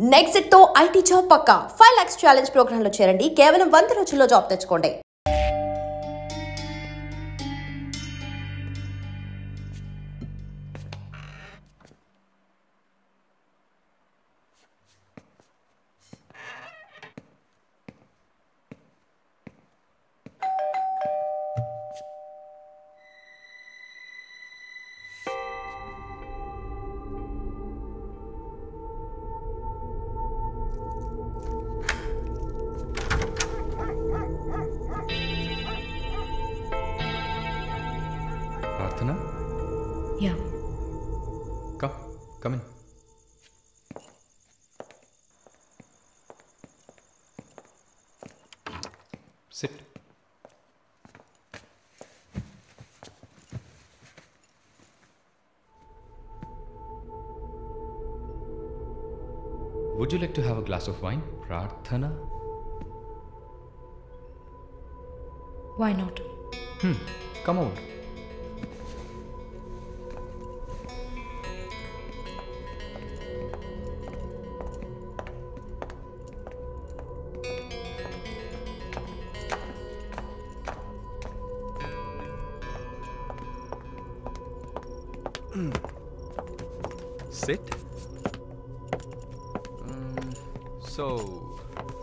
Next తో IT job పక్కా 5 lakhs challenge program లో చేరండి. కేవలం 100 రోజుల్లో జాబ్ తెచ్చుకోండి. Prarthana? Yeah. Come in. Sit. Would you like to have a glass of wine, Prarthana? Why not? Come over. Sit. So,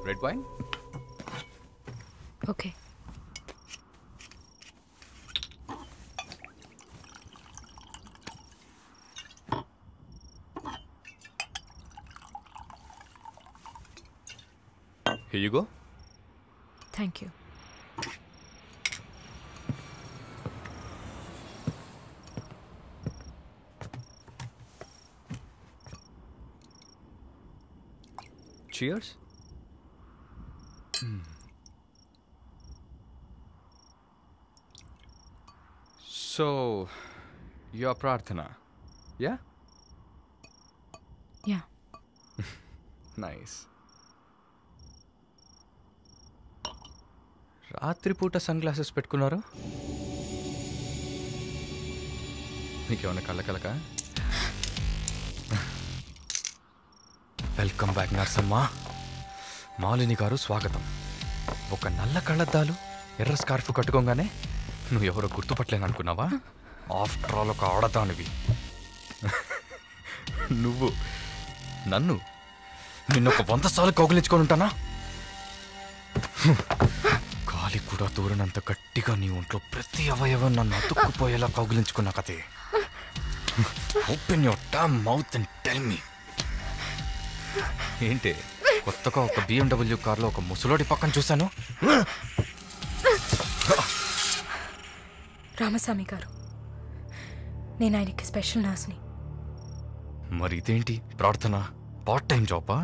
red wine? Okay. Here you go. Thank you. Cheers. So, you're Prarthana, yeah? Yeah. Nice. రాత్రిపూట sunglasses పెట్టుకున్నారు? మీకేమన్నా కళ్ళకలక? Welcome back నర్సమ్మ. మాలిని గారు స్వాగతం. ఒక నల్ల కళ్ళద్దాలు ఎర్ర స్కార్ఫ్ కట్టుకోగానే నువ్వు ఎవరో గుర్తుపట్టలేను అనుకున్నావా? ఆఫ్టర్ ఆల్ ఒక ఆడదానివి. నువ్వు నిన్నొక 100 సార్లు కౌగిలించుకొని ఉంటానా? గాలి కూడా దూరనంత గట్టిగా నీ ఒంట్లో ప్రతి అవయవం నన్ను అతుక్కుపోయేలా కౌగిలించుకున్నా కదే. Open your damn mouth and tell me. ఏంటి కొత్తగా ఒక BMW కార్లో ఒక ముసలోడి పక్కన చూశాను? రామస్వామి గారు, నేను ఆయనకి స్పెషల్ నర్స్ని. మరి ఇదేంటి ప్రార్థన? పార్ట్ టైం జాబా?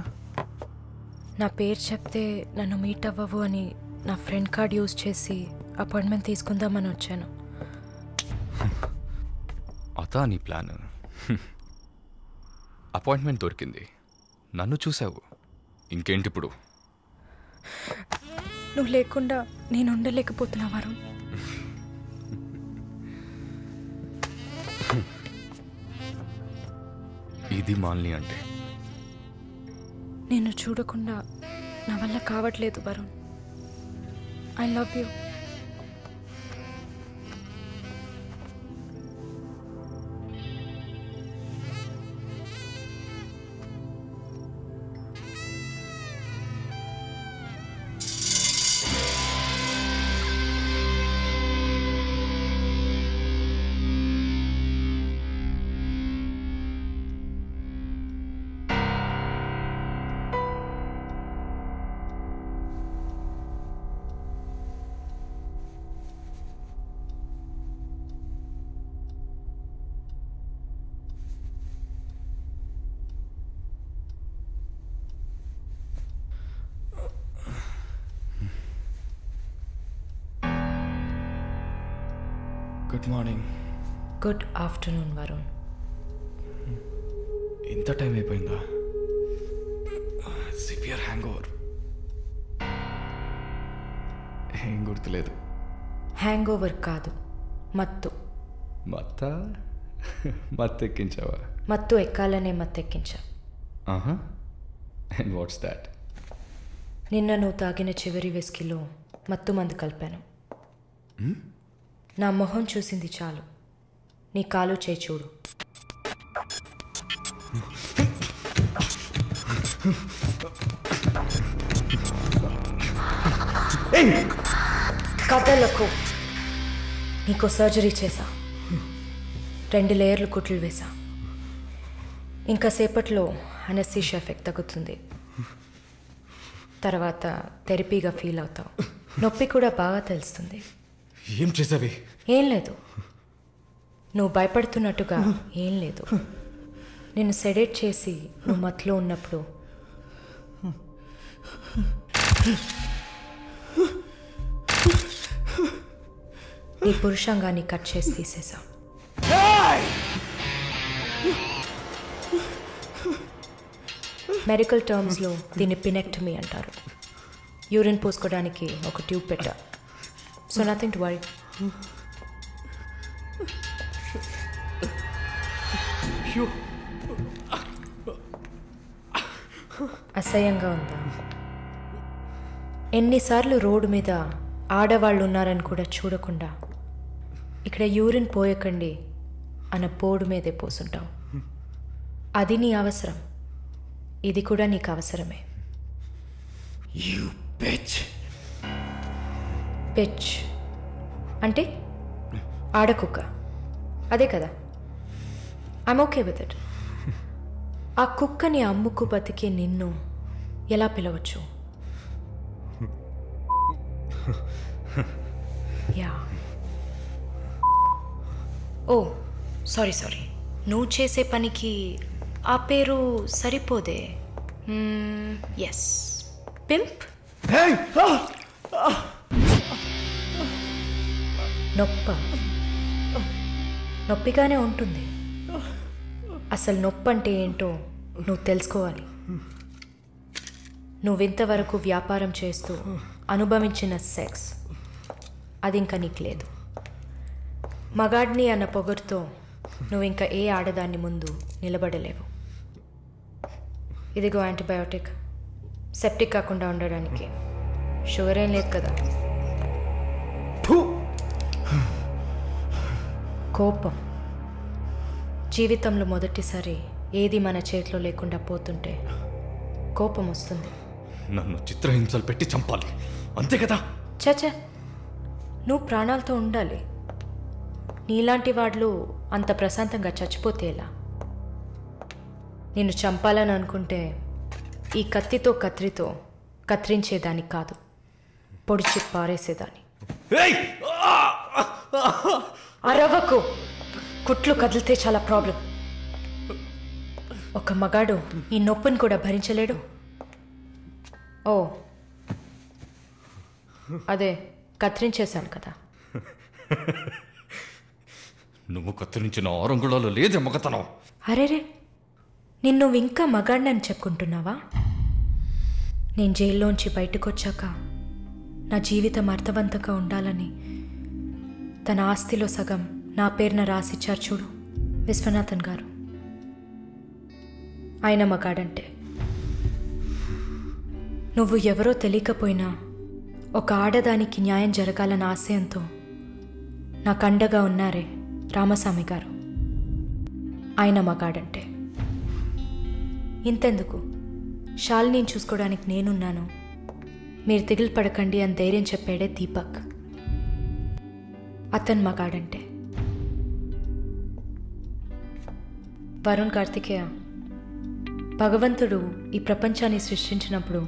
నా పేరు చెప్తే నన్ను మీట్ అవ్వవు అని నా ఫ్రెండ్ కార్డ్ యూజ్ చేసి అపాయింట్మెంట్ తీసుకుందామని వచ్చాను. అదా నీ ప్లాన్? అపాయింట్మెంట్ దొరికింది, నన్ను చూసావు, ఇంకేంటి ఇప్పుడు? నువ్వు లేకుండా నేను ఉండలేకపోతున్నా వరుణ్. ఇది మాలిని అంటే. నేను చూడకుండా నా వల్ల కావట్లేదు Varun. I love you. Good morning. Good afternoon Varun. ఇంత టైం అయిపోయిందా? Severe hang over. ఏం గుర్తులేదు. హ్యాంగ్ ఓవర్ కాదు, మత్తు. మత్తెక్కించావా? మత్తు ఎక్కాలనే మత్తెక్కించా. ఆహా, అండ్ వాట్స్ దాట్? నిన్న నువ్వు తాగిన చివరి విస్కీలో మత్తు మందు కలిపాను. నా మొహం చూసింది చాలు, నీ కాలు చేయి చూడు. కథలకు నీకు సర్జరీ చేశా, 2 లేయర్లు కుట్లు వేసా. ఇంకా సేపట్లో అనస్థీషియా ఎఫెక్ట్ తగ్గుతుంది. తర్వాత థెరపీగా ఫీల్ అవుతావు. నొప్పి కూడా బాగా తెలుస్తుంది. ఏం చేసావి? ఏం లేదు, నువ్వు భయపడుతున్నట్టుగా ఏం లేదు. నిన్ను సెడేట్ చేసి నువ్వు మత్తులో ఉన్నప్పుడు నీ పురుషాంగాన్ని కట్ చేసి తీసేసా. మెడికల్ టర్మ్స్లో దీన్ని పినెక్టమీ అంటారు. యూరిన్ పోసుకోవడానికి ఒక ట్యూబ్ పెట్టా. So nothing to worry. అసహ్యంగా ఉందా? ఎన్నిసార్లు రోడ్డు మీద ఆడవాళ్ళు ఉన్నారని కూడా చూడకుండా ఇక్కడ యూరిన్ పోయకండి అన్న బోర్డు మీదే పోసుంటావు. అది నీ అవసరం, ఇది కూడా నీకు అవసరమే. పిచ్ అంటే ఆడకుక్క, అదే కదా? I'm okay with it. ఆ కుక్కని అమ్ముకు బతికే నిన్ను ఎలా పిలవచ్చు? యా. ఓ సారీ, నువ్వు చేసే పనికి ఆ పేరు సరిపోదే. Yes, pimp. నొప్పిగానే ఉంటుంది. అసలు నొప్పి అంటే ఏంటో నువ్వు తెలుసుకోవాలి. నువ్వింతవరకు వ్యాపారం చేస్తూ అనుభవించిన సెక్స్ అది ఇంకా నీకు లేదు. మగాడిని అన్న పొగరుతో నువ్వు ఇంకా ఏ ఆడదాన్ని ముందు నిలబడలేవు. ఇదిగో యాంటీబయాటిక్, సెప్టిక్ కాకుండా ఉండడానికి. షుగర్ ఏం లేదు కదా? కోపం. జీవితంలో మొదటిసారి ఏది మన చేతిలో లేకుండా పోతుంటే కోపం వస్తుంది. నన్ను చిత్రహింసలు పెట్టి చంపాలి, అంతే కదా? చచ్చా, నువ్వు ప్రాణాలతో ఉండాలి. నీలాంటి వాళ్ళు అంత ప్రశాంతంగా చచ్చిపోతే ఎలా? నిన్ను చంపాలని అనుకుంటే ఈ కత్తితో కత్తిరించేదాన్ని కాదు, పొడిచి పారేసేదాన్ని. అరవకు, కుట్లు కదిలితే చాలా ప్రాబ్లం. ఒక మగాడు ఈ నొప్పిని కూడా భరించలేడు. ఓ అదే కత్తిరించేశాను కదా. నువ్వు కత్తిరించిన ఆరంగుళాలు లేదే మగతనం. అరేరే, నిన్ను ఇంకా మగాడినని చెప్పుకుంటున్నావా? నేను జైల్లోంచి బయటకు వచ్చాక నా జీవితం అర్థవంతంగా ఉండాలని తన ఆస్తిలో సగం నా పేరున రాసిచ్చారు చూడు విశ్వనాథన్ గారు. ఆయన మగాడంటే. నువ్వు ఎవరో తెలియకపోయినా ఒక ఆడదానికి న్యాయం జరగాలన్న ఆశయంతో నాకు అండగా ఉన్నారే రామస్వామి గారు, ఆయన మగాడంటే. ఇంతెందుకు, శాలినిని చూసుకోవడానికి నేనున్నాను, మీరు దిగులు పడకండి అని ధైర్యం చెప్పాడే దీపక్, అతను మగాడంటే. వరుణ్ కార్తికేయ, భగవంతుడు ఈ ప్రపంచాన్ని సృష్టించినప్పుడు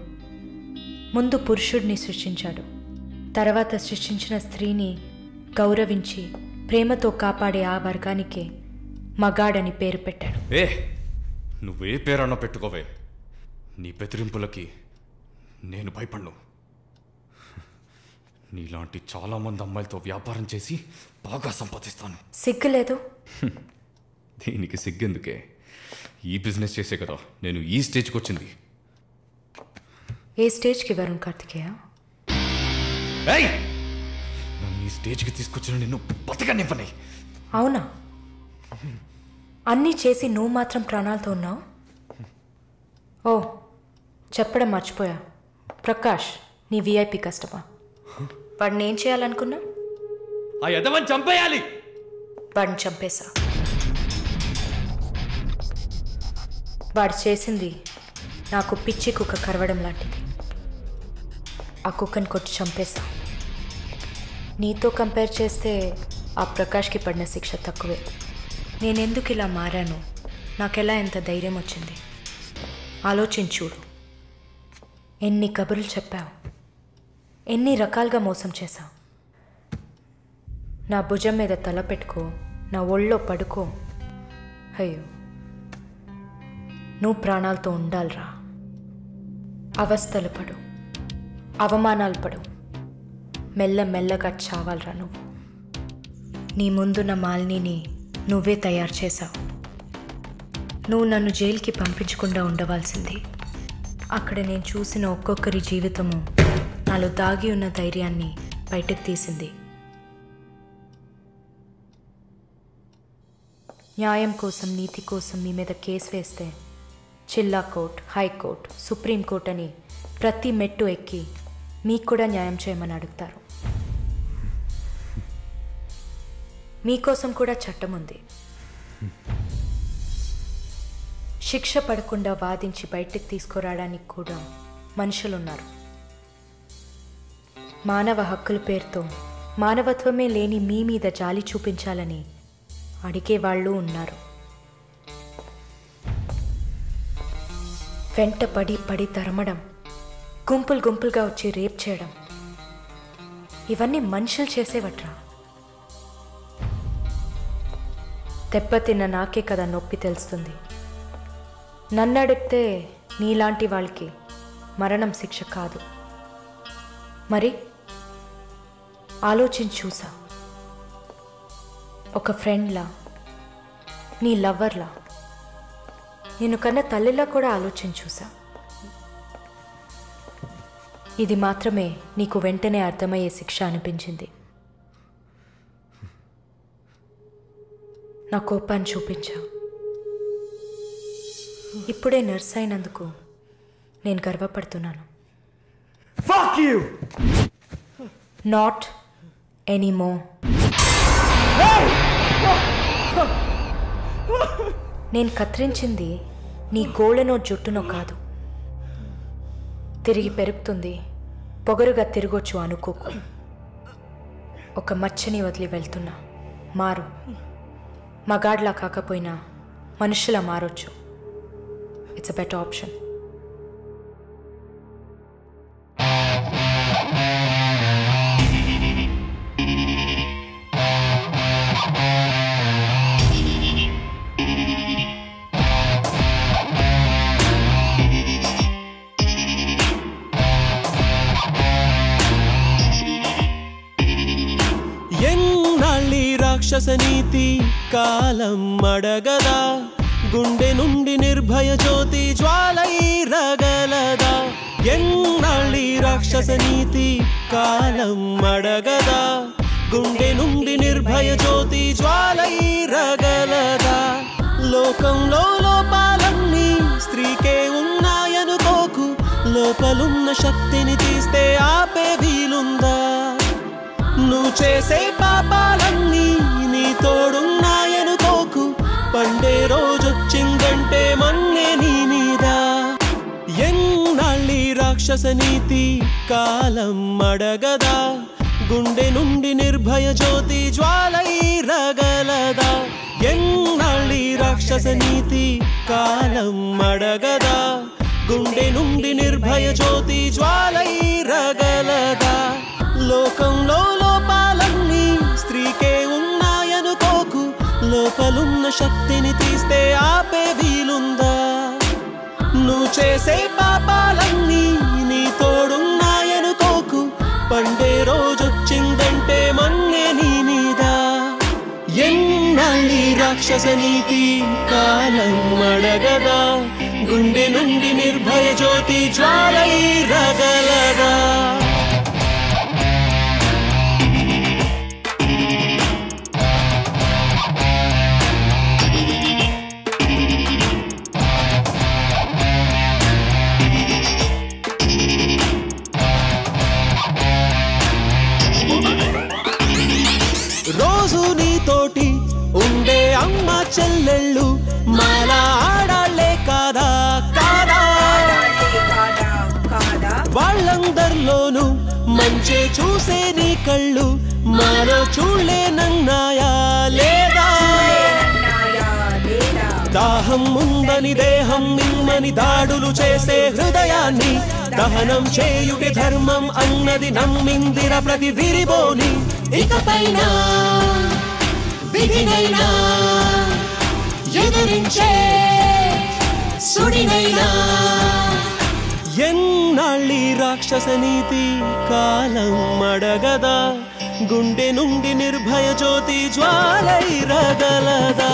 ముందు పురుషుడిని సృష్టించాడు, తర్వాత సృష్టించిన స్త్రీని గౌరవించి ప్రేమతో కాపాడే ఆ వర్గానికే మగాడని పేరు పెట్టాడు. నువ్వే పేరన్నా పెట్టుకోవే, నీ బెదిరింపులకి నేను భయపడ్ను. నీలాంటి చాలామంది అమ్మాయిలతో వ్యాపారం చేసి బాగా సంపాదిస్తాను. సిగ్గులేదు? దీనికి సిగ్గెందుకే? ఈ బిజినెస్ చేసే కదా నేను ఈ స్టేజ్కి వచ్చింది. ఏ స్టేజ్కి వరుణ్ కార్తికేయ? నన్ను ఈ స్టేజ్కి తీసుకొచ్చిన నిన్ను బతకనివ్వని. అవునా? అన్నీ చేసి నువ్వు మాత్రం ప్రాణాలతో ఉన్నావు? ఓ చెప్పడం మర్చిపోయా. ప్రకాష్ నీ విఐపి కస్టమర్. వాడిని ఏం చేయాలనుకున్నా? ఆ యదవని చంపేయాలి. వాడిని చంపేశా. వాడు చేసింది నాకు పిచ్చి కుక్క కరవడం లాంటిది. ఆ కుక్కను కొట్టి చంపేశా. నీతో కంపేర్ చేస్తే ఆ ప్రకాష్కి పడిన శిక్ష తక్కువే. నేనెందుకు ఇలా మారాను, నాకెలా ఎంత ధైర్యం వచ్చింది ఆలోచించుడు. ఎన్ని కబుర్లు చెప్పావు, ఎన్ని రకాలుగా మోసం చేశావు. నా భుజం మీద తల పెట్టుకో, నా ఒళ్ళో పడుకో. అయ్యో, నువ్వు ప్రాణాలతో ఉండాలిరా. అవస్థలు పడు, అవమానాలు పడు, మెల్లమెల్లగా చావాలరా నువ్వు. నీ ముందున్న మాలిని నువ్వే తయారు చేశావు. నువ్వు నన్ను జైలుకి పంపించకుండా ఉండవలసింది. అక్కడ నేను చూసిన ఒక్కొక్కరి జీవితము నాలో దాగి ఉన్న ధైర్యాన్ని బయటకు తీసింది. న్యాయం కోసం, నీతి కోసం మీ మీద కేసు వేస్తే జిల్లా కోర్టు, హైకోర్టు, సుప్రీంకోర్టు అని ప్రతి మెట్టు ఎక్కి మీకు కూడా న్యాయం చేయమని అడుగుతారు. మీకోసం కూడా చట్టం ఉంది. శిక్ష పడకుండా వాదించి బయటకు తీసుకురావడానికి కూడా మనుషులున్నారు. మానవ హక్కుల పేరుతో మానవత్వమే లేని మీ మీద జాలి చూపించాలని అడిగే వాళ్ళు ఉన్నారు. వెంట పడి తరమడం, గుంపులు గుంపులుగా వచ్చి రేప్ చేయడం, ఇవన్నీ మనుషులు చేసేవట్రా. దెబ్బతిన్న నాకే కదా నొప్పి తెలుస్తుంది. నన్ను అడిగితే నీలాంటి వాళ్ళకి మరణం శిక్ష కాదు. మరి ఆలోచించి చూసా. ఒక ఫ్రెండ్లా, నీ లవ్వర్లా, నేను కన్నా తల్లిలా కూడా ఆలోచించి చూసా. ఇది మాత్రమే నీకు వెంటనే అర్థమయ్యే శిక్ష అనిపించింది. నా కోపాన్ని చూపించా. ఇప్పుడే నర్స్ అయినందుకు నేను గర్వపడుతున్నాను. Fuck you! Not anymore. నేను కత్తిరించింది నీ గోళ్ళనో జుట్టునో కాదు. తిరిగి పెరుగుతుంది, పొగరుగా తిరగొచ్చు అనుకోకు. ఒక మచ్చని వదిలి వెళ్తున్నా. మారు. మగాడ్లా కాకపోయినా మనుషులా మారొచ్చు. It's a better option. రాక్షస నీతి కాలం అడగదా, గుండె నుండి నిర్భయ జ్యోతి జ్వాలై రగలదా. ఎన్నాళ్ళి రాక్షస నీతి కాలం అడగదా, గుండె నుండి నిర్భయ జ్యోతి జ్వాలై రగలదా. లోకంలో లోపాలన్నీ స్త్రీకే ఉన్నాయనుకోకు, లోపలున్న శక్తిని తీస్తే ఆపే వీలుందా. నువ్వు చేసే పాపాలన్నీ నీ తోడున్నాయనుకోకు, పండే రోజొచ్చిందంటే మన్నే నీ మీద. ఎన్నాళ్ళి రాక్షస నీతి కాలం అడగదా, గుండె నుండి నిర్భయ జ్యోతి జ్వాలై రగలదా. ఎన్నాళ్ళి రాక్షస నీతి కాలం అడగదా, గుండె నుండి నిర్భయ జ్యోతి జ్వాలై రగలదా. లోకంలో లోపాలన్నీ స్త్రీకే ఉన్నాయనుకోకు, లోపలున్న శక్తిని తీస్తే ఆపే వీలుందా. నువ్వు చేసే పాపాలన్నీ నీ తోడున్నాయనుకోకు, పండే రోజొచ్చిందంటే మన్నే నీ మీద. ఎన్నాళ్ళి రాక్షస నీతి కాలం అడగదా, గుండె నుండి నిర్భయ జ్యోతి జ్వాలై రగలదా. చెల్లెళ్ళు మాలా ఆడాళ్లే కాదా కాదా వాళ్ళందరిలోనూ మంచే చూసే నీ కళ్ళు మాలో చూడలేనన్నాయా లేదా దాహం ఉందని దేహం నిమ్మని దాడులు చేసే హృదయాన్ని దహనం చేయుటి ధర్మం అన్నది నమ్మిందిర ప్రతి విరిబోని ఇకపైన విధినైనా ఎదిరించే సుడినైనా ఎన్నాళ్ళి రాక్షస నీతి కాలం అడగదా గుండె నుండి నిర్భయ జ్యోతి జ్వాలై రగలదా